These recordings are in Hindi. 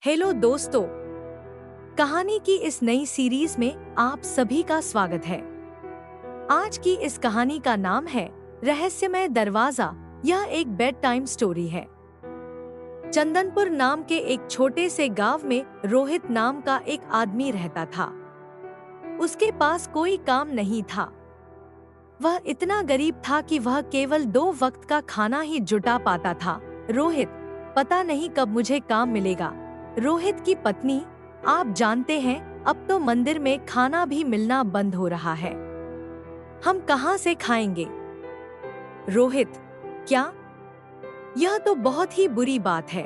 हेलो दोस्तों, कहानी की इस नई सीरीज में आप सभी का स्वागत है। आज की इस कहानी का नाम है रहस्यमय दरवाजा। यह एक बेड टाइम स्टोरी है। चंदनपुर नाम के एक छोटे से गांव में रोहित नाम का एक आदमी रहता था। उसके पास कोई काम नहीं था। वह इतना गरीब था कि वह केवल 2 वक्त का खाना ही जुटा पाता था। रोहित, पता नहीं कब मुझे काम मिलेगा। रोहित की पत्नी, आप जानते हैं अब तो मंदिर में खाना भी मिलना बंद हो रहा है। हम कहाँ से खाएंगे? रोहित, क्या? यह तो बहुत ही बुरी बात है।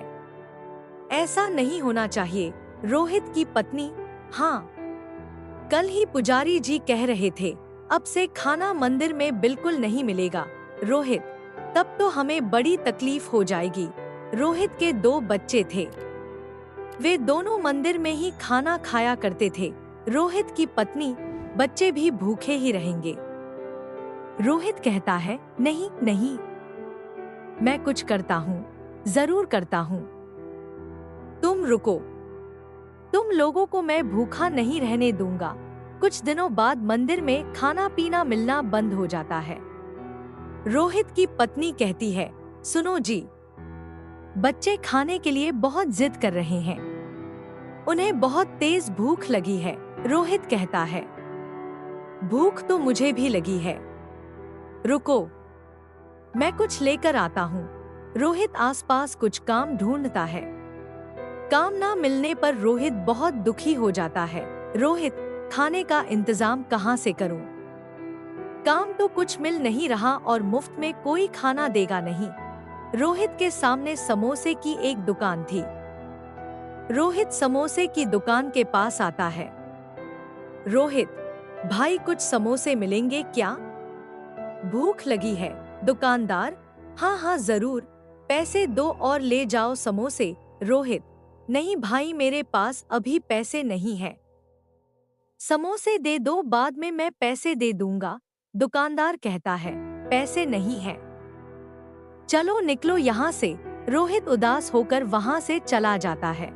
ऐसा नहीं होना चाहिए। रोहित की पत्नी, हाँ, कल ही पुजारी जी कह रहे थे अब से खाना मंदिर में बिल्कुल नहीं मिलेगा। रोहित, तब तो हमें बड़ी तकलीफ हो जाएगी। रोहित के 2 बच्चे थे। वे दोनों मंदिर में ही खाना खाया करते थे। रोहित की पत्नी, बच्चे भी भूखे ही रहेंगे। रोहित कहता है, नहीं नहीं, मैं कुछ करता हूँ, जरूर करता हूँ। तुम रुको, तुम लोगों को मैं भूखा नहीं रहने दूंगा। कुछ दिनों बाद मंदिर में खाना पीना मिलना बंद हो जाता है। रोहित की पत्नी कहती है, सुनो जी, बच्चे खाने के लिए बहुत जिद कर रहे हैं। उन्हें बहुत तेज भूख लगी है। रोहित कहता है, भूख तो मुझे भी लगी है। रुको, मैं कुछ लेकर आता हूँ। रोहित आसपास कुछ काम ढूंढता है। काम ना मिलने पर रोहित बहुत दुखी हो जाता है। रोहित, खाने का इंतजाम कहाँ से करूँ? काम तो कुछ मिल नहीं रहा और मुफ्त में कोई खाना देगा नहीं। रोहित के सामने समोसे की एक दुकान थी। रोहित समोसे की दुकान के पास आता है। रोहित, भाई कुछ समोसे मिलेंगे क्या? भूख लगी है। दुकानदार, हाँ हाँ जरूर, पैसे दो और ले जाओ समोसे। रोहित, नहीं भाई, मेरे पास अभी पैसे नहीं है। समोसे दे दो, बाद में मैं पैसे दे दूंगा। दुकानदार कहता है, पैसे नहीं है, चलो निकलो यहाँ से। रोहित उदास होकर वहाँ से चला जाता है।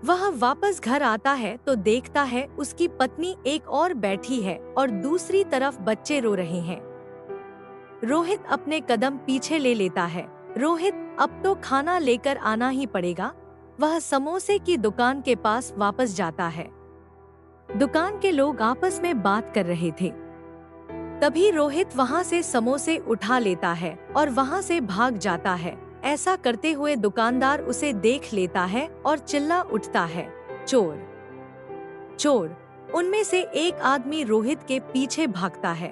वह वापस घर आता है तो देखता है उसकी पत्नी एक और बैठी है और दूसरी तरफ बच्चे रो रहे हैं। रोहित अपने कदम पीछे ले लेता है। रोहित, अब तो खाना लेकर आना ही पड़ेगा। वह समोसे की दुकान के पास वापस जाता है। दुकान के लोग आपस में बात कर रहे थे। तभी रोहित वहां से समोसे उठा लेता है और वहां से भाग जाता है। ऐसा करते हुए दुकानदार उसे देख लेता है और चिल्ला उठता है, चोर चोर। उनमें से एक आदमी रोहित के पीछे भागता है।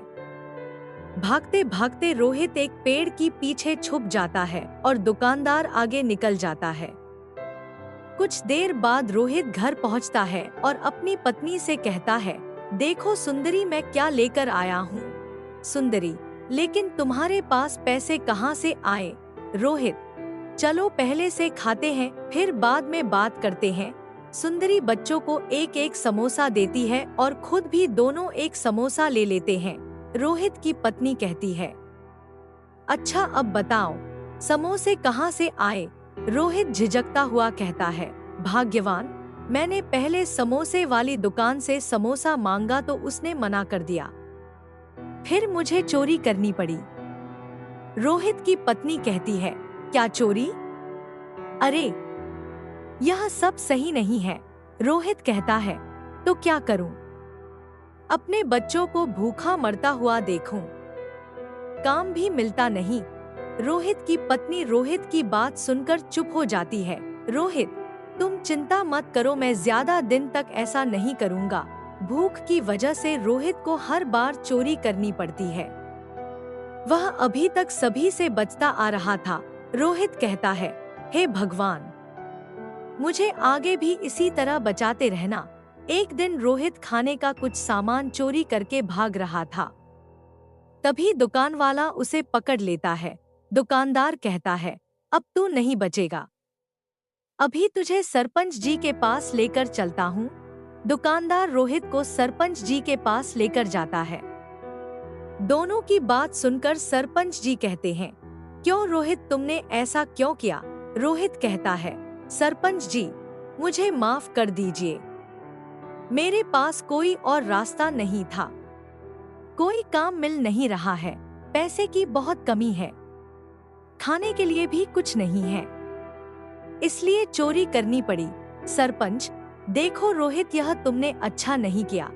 भागते भागते रोहित एक पेड़ की पीछे छुप जाता है और दुकानदार आगे निकल जाता है। कुछ देर बाद रोहित घर पहुंचता है और अपनी पत्नी से कहता है, देखो सुंदरी, मैं क्या लेकर आया हूँ। सुंदरी, लेकिन तुम्हारे पास पैसे कहाँ से आए? रोहित, चलो पहले से खाते हैं, फिर बाद में बात करते हैं। सुंदरी बच्चों को एक एक समोसा देती है और खुद भी दोनों एक समोसा ले लेते हैं। रोहित की पत्नी कहती है, अच्छा अब बताओ, समोसे कहाँ से आए? रोहित झिझकता हुआ कहता है, भाग्यवान, मैंने पहले समोसे वाली दुकान से समोसा मांगा तो उसने मना कर दिया, फिर मुझे चोरी करनी पड़ी। रोहित की पत्नी कहती है, क्या चोरी? अरे, यह सब सही नहीं है। रोहित कहता है, तो क्या करूं? अपने बच्चों को भूखा मरता हुआ देखूं, काम भी मिलता नहीं। रोहित की पत्नी रोहित की बात सुनकर चुप हो जाती है। रोहित, तुम चिंता मत करो, मैं ज्यादा दिन तक ऐसा नहीं करूंगा। भूख की वजह से रोहित को हर बार चोरी करनी पड़ती है। वह अभी तक सभी से बचता आ रहा था। रोहित कहता है, हे भगवान, मुझे आगे भी इसी तरह बचाते रहना। एक दिन रोहित खाने का कुछ सामान चोरी करके भाग रहा था। तभी दुकान वाला उसे पकड़ लेता है। दुकानदार कहता है, अब तू नहीं बचेगा, अभी तुझे सरपंच जी के पास लेकर चलता हूँ। दुकानदार रोहित को सरपंच जी के पास लेकर जाता है। दोनों की बात सुनकर सरपंच जी कहते हैं, क्यों रोहित, तुमने ऐसा क्यों किया? रोहित कहता है, सरपंच जी, मुझे माफ कर दीजिए। मेरे पास कोई और रास्ता नहीं था। कोई काम मिल नहीं रहा है, पैसे की बहुत कमी है, खाने के लिए भी कुछ नहीं है, इसलिए चोरी करनी पड़ी। सरपंच, देखो रोहित, यह तुमने अच्छा नहीं किया।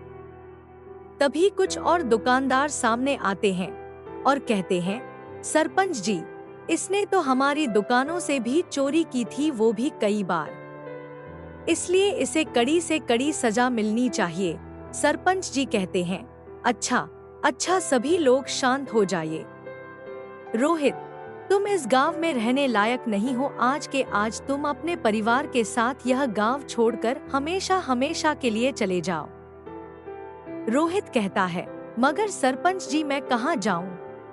तभी कुछ और दुकानदार सामने आते हैं और कहते हैं, सरपंच जी, इसने तो हमारी दुकानों से भी चोरी की थी, वो भी कई बार, इसलिए इसे कड़ी से कड़ी सजा मिलनी चाहिए। सरपंच जी कहते हैं, अच्छा अच्छा, सभी लोग शांत हो जाइए। रोहित, तुम इस गांव में रहने लायक नहीं हो। आज के आज तुम अपने परिवार के साथ यह गांव छोड़कर हमेशा हमेशा के लिए चले जाओ। रोहित कहता है, मगर सरपंच जी, मैं कहाँ जाऊं?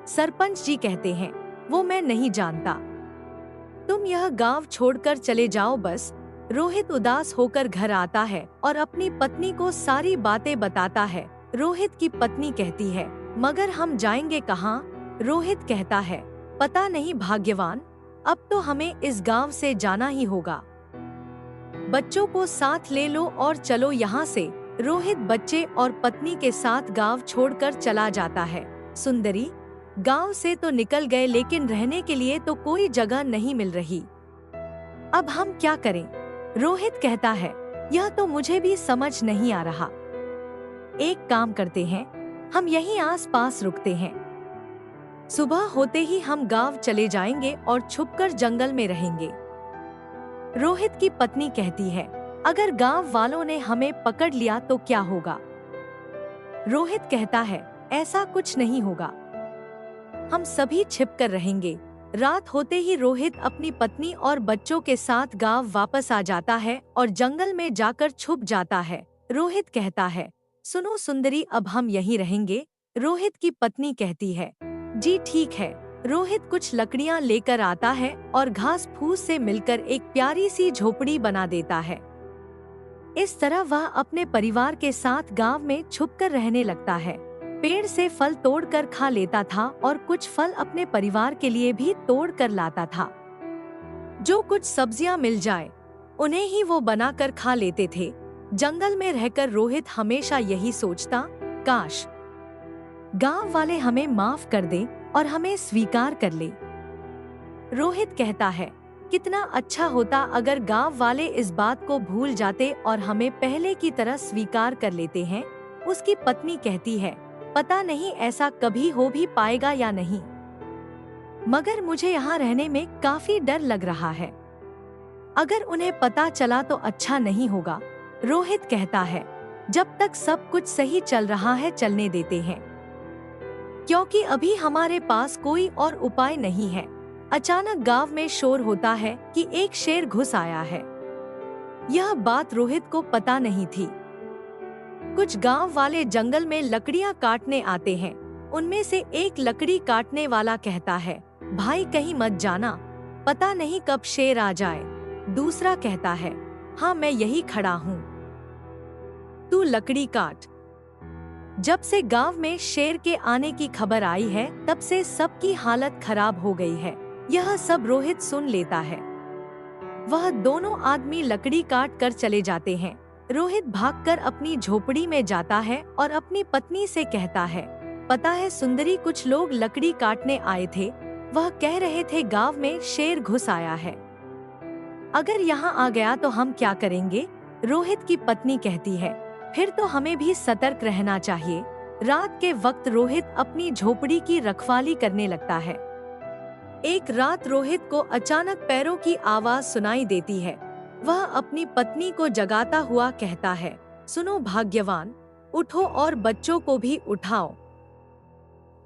सरपंच जी कहते हैं, वो मैं नहीं जानता, तुम यह गांव छोड़कर चले जाओ बस। रोहित उदास होकर घर आता है और अपनी पत्नी को सारी बातें बताता है। रोहित की पत्नी कहती है, मगर हम जाएंगे कहाँ? रोहित कहता है, पता नहीं भाग्यवान, अब तो हमें इस गांव से जाना ही होगा। बच्चों को साथ ले लो और चलो यहाँ से। रोहित बच्चे और पत्नी के साथ गांव छोड़कर चला जाता है। सुंदरी, गांव से तो निकल गए, लेकिन रहने के लिए तो कोई जगह नहीं मिल रही। अब हम क्या करें? रोहित कहता है, यह तो मुझे भी समझ नहीं आ रहा। एक काम करते हैं, हम यहीं आस-पास रुकते हैं। सुबह होते ही हम गांव चले जाएंगे और छुपकर जंगल में रहेंगे। रोहित की पत्नी कहती है, अगर गांव वालों ने हमें पकड़ लिया तो क्या होगा? रोहित कहता है, ऐसा कुछ नहीं होगा, हम सभी छिपकर रहेंगे। रात होते ही रोहित अपनी पत्नी और बच्चों के साथ गांव वापस आ जाता है और जंगल में जाकर छुप जाता है। रोहित कहता है, सुनो सुंदरी, अब हम यहीं रहेंगे। रोहित की पत्नी कहती है, जी ठीक है। रोहित कुछ लकड़ियां लेकर आता है और घास फूस से मिलकर एक प्यारी सी झोपड़ी बना देता है। इस तरह वह अपने परिवार के साथ गांव में छुपकर रहने लगता है। पेड़ से फल तोड़कर खा लेता था और कुछ फल अपने परिवार के लिए भी तोड़ कर लाता था। जो कुछ सब्जियां मिल जाए उन्हें ही वो बनाकर खा लेते थे। जंगल में रहकर रोहित हमेशा यही सोचता, काश गांव वाले हमें माफ कर दें और हमें स्वीकार कर ले। रोहित कहता है, कितना अच्छा होता अगर गांव वाले इस बात को भूल जाते और हमें पहले की तरह स्वीकार कर लेते हैं। उसकी पत्नी कहती है, पता नहीं ऐसा कभी हो भी पाएगा या नहीं, मगर मुझे यहाँ रहने में काफी डर लग रहा है। अगर उन्हें पता चला तो अच्छा नहीं होगा। रोहित कहता है, जब तक सब कुछ सही चल रहा है चलने देते हैं, क्योंकि अभी हमारे पास कोई और उपाय नहीं है। अचानक गांव में शोर होता है कि एक शेर घुस आया है। यह बात रोहित को पता नहीं थी। कुछ गांव वाले जंगल में लकड़ियां काटने आते हैं। उनमें से एक लकड़ी काटने वाला कहता है, भाई कहीं मत जाना, पता नहीं कब शेर आ जाए। दूसरा कहता है, हाँ मैं यही खड़ा हूँ, तू लकड़ी काट। जब से गांव में शेर के आने की खबर आई है तब से सबकी हालत खराब हो गई है। यह सब रोहित सुन लेता है। वह दोनों आदमी लकड़ी काट कर चले जाते हैं। रोहित भागकर अपनी झोपड़ी में जाता है और अपनी पत्नी से कहता है, पता है सुंदरी, कुछ लोग लकड़ी काटने आए थे। वह कह रहे थे गांव में शेर घुस आया है, अगर यहाँ आ गया तो हम क्या करेंगे? रोहित की पत्नी कहती है, फिर तो हमें भी सतर्क रहना चाहिए। रात के वक्त रोहित अपनी झोपड़ी की रखवाली करने लगता है। एक रात रोहित को अचानक पैरों की आवाज सुनाई देती है। वह अपनी पत्नी को जगाता हुआ कहता है, सुनो भाग्यवान, उठो और बच्चों को भी उठाओ,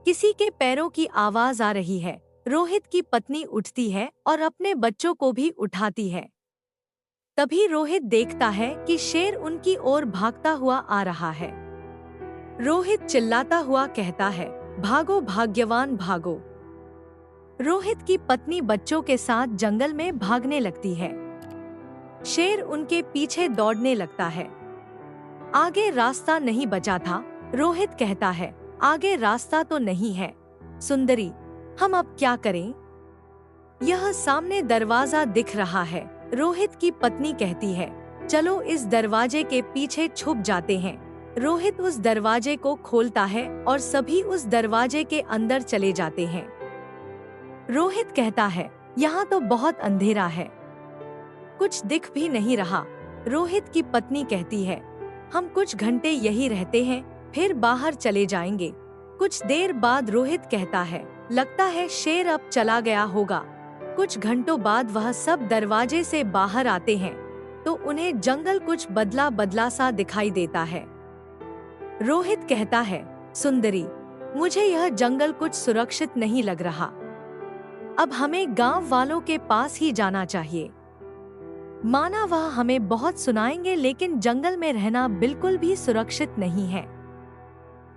किसी के पैरों की आवाज आ रही है। रोहित की पत्नी उठती है और अपने बच्चों को भी उठाती है। तभी रोहित देखता है कि शेर उनकी ओर भागता हुआ आ रहा है। रोहित चिल्लाता हुआ कहता है, भागो भाग्यवान भागो। रोहित की पत्नी बच्चों के साथ जंगल में भागने लगती है। शेर उनके पीछे दौड़ने लगता है। आगे रास्ता नहीं बचा था। रोहित कहता है, आगे रास्ता तो नहीं है। सुंदरी, हम अब क्या करें? यह सामने दरवाजा दिख रहा है। रोहित की पत्नी कहती है, चलो इस दरवाजे के पीछे छुप जाते हैं। रोहित उस दरवाजे को खोलता है और सभी उस दरवाजे के अंदर चले जाते हैं। रोहित कहता है, यहाँ तो बहुत अंधेरा है, कुछ दिख भी नहीं रहा। रोहित की पत्नी कहती है, हम कुछ घंटे यही रहते हैं, फिर बाहर चले जाएंगे। कुछ देर बाद रोहित कहता है, लगता है शेर अब चला गया होगा। कुछ घंटों बाद वह सब दरवाजे से बाहर आते हैं तो उन्हें जंगल कुछ बदला बदला सा दिखाई देता है। रोहित कहता है, सुंदरी, मुझे यह जंगल कुछ सुरक्षित नहीं लग रहा। अब हमें गांव वालों के पास ही जाना चाहिए। माना वह हमें बहुत सुनाएंगे, लेकिन जंगल में रहना बिल्कुल भी सुरक्षित नहीं है।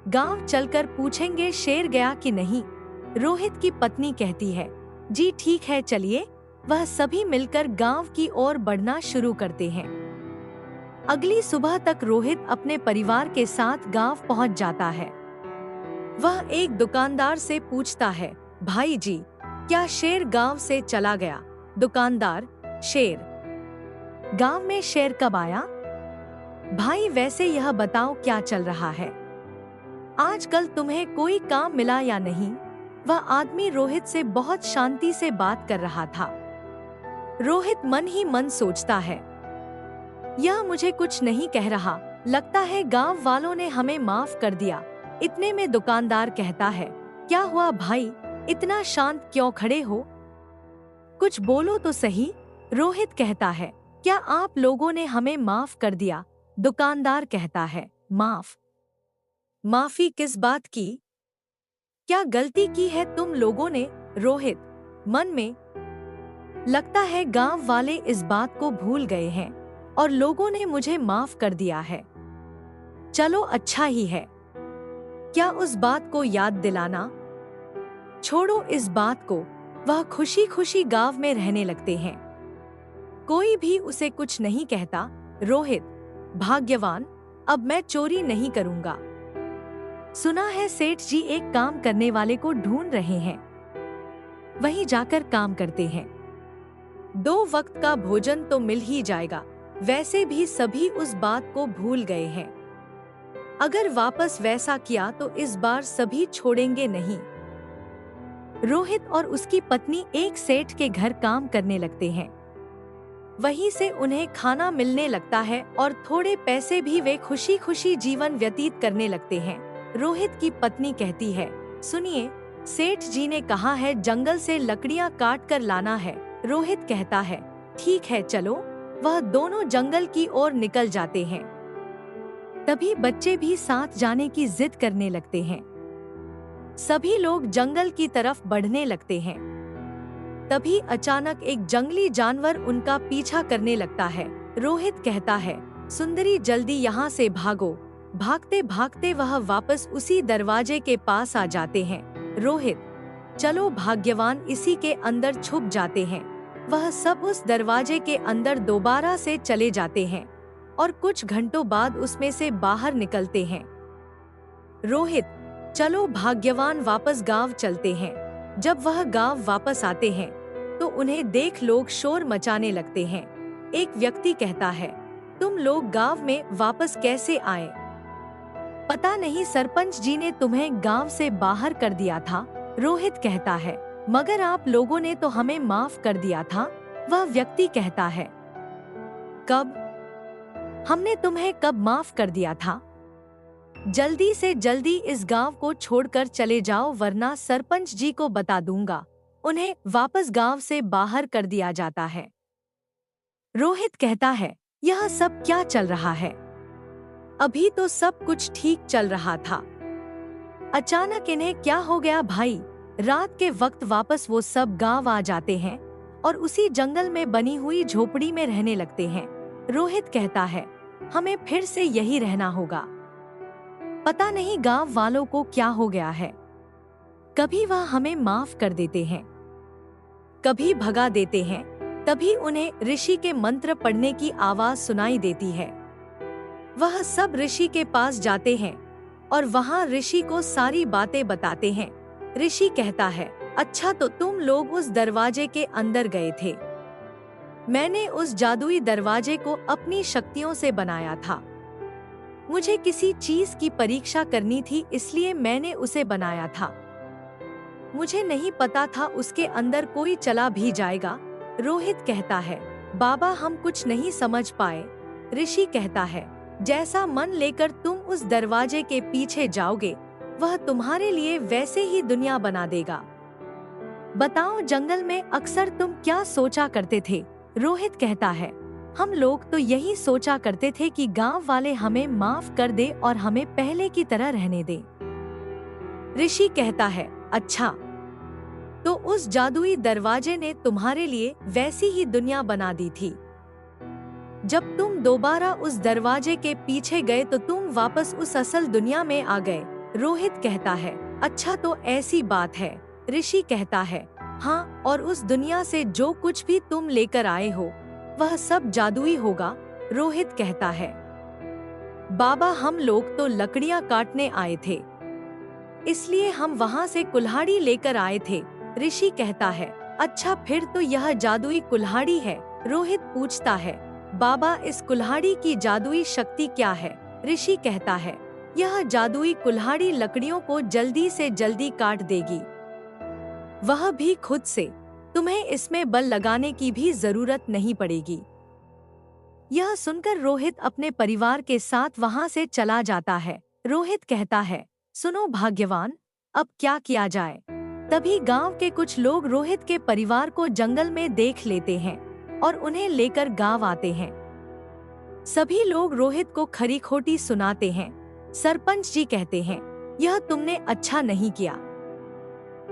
गांव चलकर पूछेंगे शेर गया कि नहीं। रोहित की पत्नी कहती है, जी ठीक है, चलिए। वह सभी मिलकर गांव की ओर बढ़ना शुरू करते हैं। अगली सुबह तक रोहित अपने परिवार के साथ गांव पहुंच जाता है। वह एक दुकानदार से पूछता है, भाई जी, क्या शेर गांव से चला गया? दुकानदार, शेर? गांव में शेर कब आया? भाई वैसे यह बताओ क्या चल रहा है? आजकल तुम्हें कोई काम मिला या नहीं? वह आदमी रोहित से बहुत शांति से बात कर रहा था। रोहित मन ही मन सोचता है, यह मुझे कुछ नहीं कह रहा, लगता है गांव वालों ने हमें माफ कर दिया। इतने में दुकानदार कहता है, क्या हुआ भाई, इतना शांत क्यों खड़े हो? कुछ बोलो तो सही। रोहित कहता है, क्या आप लोगों ने हमें माफ कर दिया? दुकानदार कहता है, माफ? माफी किस बात की? क्या गलती की है तुम लोगों ने? रोहित मन में, लगता है गांव वाले इस बात को भूल गए हैं और लोगों ने मुझे माफ कर दिया है। चलो अच्छा ही है, क्या उस बात को याद दिलाना? छोड़ो इस बात को। वह खुशी खुशी गांव में रहने लगते हैं। कोई भी उसे कुछ नहीं कहता। रोहित, भाग्यवान, अब मैं चोरी नहीं करूंगा। सुना है सेठ जी एक काम करने वाले को ढूंढ रहे हैं, वहीं जाकर काम करते हैं। 2 वक्त का भोजन तो मिल ही जाएगा। वैसे भी सभी उस बात को भूल गए हैं। अगर वापस वैसा किया तो इस बार सभी छोड़ेंगे नहीं। रोहित और उसकी पत्नी एक सेठ के घर काम करने लगते हैं। वहीं से उन्हें खाना मिलने लगता है और थोड़े पैसे भी वे खुशी खुशी जीवन व्यतीत करने लगते हैं। रोहित की पत्नी कहती है, सुनिए, सेठ जी ने कहा है जंगल से लकड़ियां काट कर लाना है। रोहित कहता है, ठीक है चलो। वह दोनों जंगल की ओर निकल जाते हैं। तभी बच्चे भी साथ जाने की जिद करने लगते हैं। सभी लोग जंगल की तरफ बढ़ने लगते हैं। तभी अचानक एक जंगली जानवर उनका पीछा करने लगता है। रोहित कहता है, सुंदरी जल्दी यहाँ से भागो। भागते भागते वह वापस उसी दरवाजे के पास आ जाते हैं। रोहित, चलो भाग्यवान, इसी के अंदर छुप जाते हैं। वह सब उस दरवाजे के अंदर दोबारा से चले जाते हैं और कुछ घंटों बाद उसमें से बाहर निकलते हैं। रोहित, चलो भाग्यवान, वापस गांव चलते हैं। जब वह गांव वापस आते हैं तो उन्हें देख लोग शोर मचाने लगते हैं। एक व्यक्ति कहता है, तुम लोग गांव में वापस कैसे आए? पता नहीं, सरपंच जी ने तुम्हें गांव से बाहर कर दिया था। रोहित कहता है, मगर आप लोगों ने तो हमें माफ कर दिया था। वह व्यक्ति कहता है, कब? हमने तुम्हें कब माफ कर दिया था? जल्दी से जल्दी इस गांव को छोड़कर चले जाओ, वरना सरपंच जी को बता दूंगा। उन्हें वापस गांव से बाहर कर दिया जाता है। रोहित कहता है, यह सब क्या चल रहा है? अभी तो सब कुछ ठीक चल रहा था, अचानक इन्हें क्या हो गया? भाई, रात के वक्त वापस वो सब गांव आ जाते हैं और उसी जंगल में बनी हुई झोपड़ी में रहने लगते हैं। रोहित कहता है, हमें फिर से यही रहना होगा। पता नहीं गांव वालों को क्या हो गया है। कभी वह हमें माफ कर देते हैं, कभी भगा देते हैं। तभी उन्हें ऋषि के मंत्र पढ़ने की आवाज सुनाई देती है। वह सब ऋषि के पास जाते हैं और वहां ऋषि को सारी बातें बताते हैं। ऋषि कहता है, अच्छा तो तुम लोग उस दरवाजे के अंदर गए थे। मैंने उस जादुई दरवाजे को अपनी शक्तियों से बनाया था। मुझे किसी चीज की परीक्षा करनी थी, इसलिए मैंने उसे बनाया था। मुझे नहीं पता था उसके अंदर कोई चला भी जाएगा। रोहित कहता है, बाबा हम कुछ नहीं समझ पाए। ऋषि कहता है, जैसा मन लेकर तुम उस दरवाजे के पीछे जाओगे, वह तुम्हारे लिए वैसे ही दुनिया बना देगा। बताओ जंगल में अक्सर तुम क्या सोचा करते थे? रोहित कहता है, हम लोग तो यही सोचा करते थे कि गांव वाले हमें माफ कर दे और हमें पहले की तरह रहने दे। ऋषि कहता है, अच्छा, तो उस जादुई दरवाजे ने तुम्हारे लिए वैसी ही दुनिया बना दी थी। जब तुम दोबारा उस दरवाजे के पीछे गए तो तुम वापस उस असल दुनिया में आ गए। रोहित कहता है, अच्छा तो ऐसी बात है। ऋषि कहता है, हाँ, और उस दुनिया से जो कुछ भी तुम लेकर आए हो वह सब जादुई होगा। रोहित कहता है, बाबा हम लोग तो लकड़ियां काटने आए थे, इसलिए हम वहाँ से कुल्हाड़ी लेकर आए थे। ऋषि कहता है, अच्छा फिर तो यह जादुई कुल्हाड़ी है। रोहित पूछता है, बाबा इस कुल्हाड़ी की जादुई शक्ति क्या है? ऋषि कहता है, यह जादुई कुल्हाड़ी लकड़ियों को जल्दी से जल्दी काट देगी, वह भी खुद से। तुम्हें इसमें बल लगाने की भी जरूरत नहीं पड़ेगी। यह सुनकर रोहित अपने परिवार के साथ वहां से चला जाता है। रोहित कहता है, सुनो भाग्यवान, अब क्या किया जाए? तभी गांव के कुछ लोग रोहित के परिवार को जंगल में देख लेते हैं और उन्हें लेकर गांव आते हैं। सभी लोग रोहित को खरी खोटी सुनाते हैं। सरपंच जी कहते हैं, यह तुमने अच्छा नहीं किया।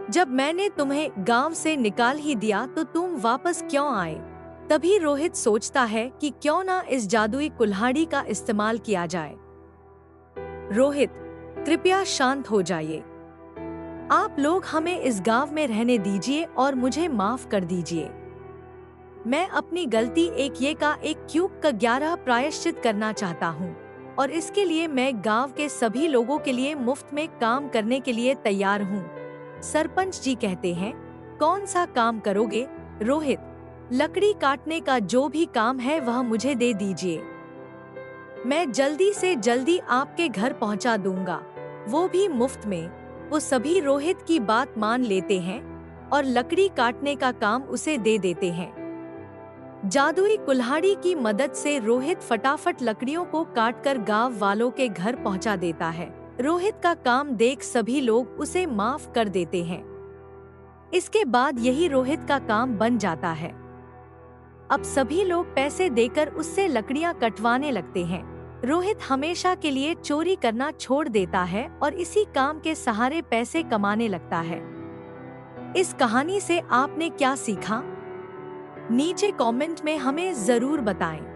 जब मैंने तुम्हें गांव से निकाल ही दिया तो तुम वापस क्यों आए? तभी रोहित सोचता है कि क्यों ना इस जादुई कुल्हाड़ी का इस्तेमाल किया जाए। रोहित, कृपया शांत हो जाइए। आप लोग हमें इस गांव में रहने दीजिए और मुझे माफ कर दीजिए। मैं अपनी गलती एक क्यूब का 11 प्रायश्चित करना चाहता हूँ और इसके लिए मैं गांव के सभी लोगों के लिए मुफ्त में काम करने के लिए तैयार हूँ। सरपंच जी कहते हैं, कौन सा काम करोगे? रोहित, लकड़ी काटने का जो भी काम है वह मुझे दे दीजिए। मैं जल्दी से जल्दी आपके घर पहुंचा दूंगा, वो भी मुफ्त में। वो सभी रोहित की बात मान लेते हैं और लकड़ी काटने का काम उसे दे देते हैं। जादुई कुल्हाड़ी की मदद से रोहित फटाफट लकड़ियों को काटकर गांव वालों के घर पहुंचा देता है। रोहित का काम देख सभी लोग उसे माफ कर देते हैं। इसके बाद यही रोहित का काम बन जाता है। अब सभी लोग पैसे देकर उससे लकड़ियां कटवाने लगते हैं। रोहित हमेशा के लिए चोरी करना छोड़ देता है और इसी काम के सहारे पैसे कमाने लगता है। इस कहानी से आपने क्या सीखा? नीचे कमेंट में हमें जरूर बताएं।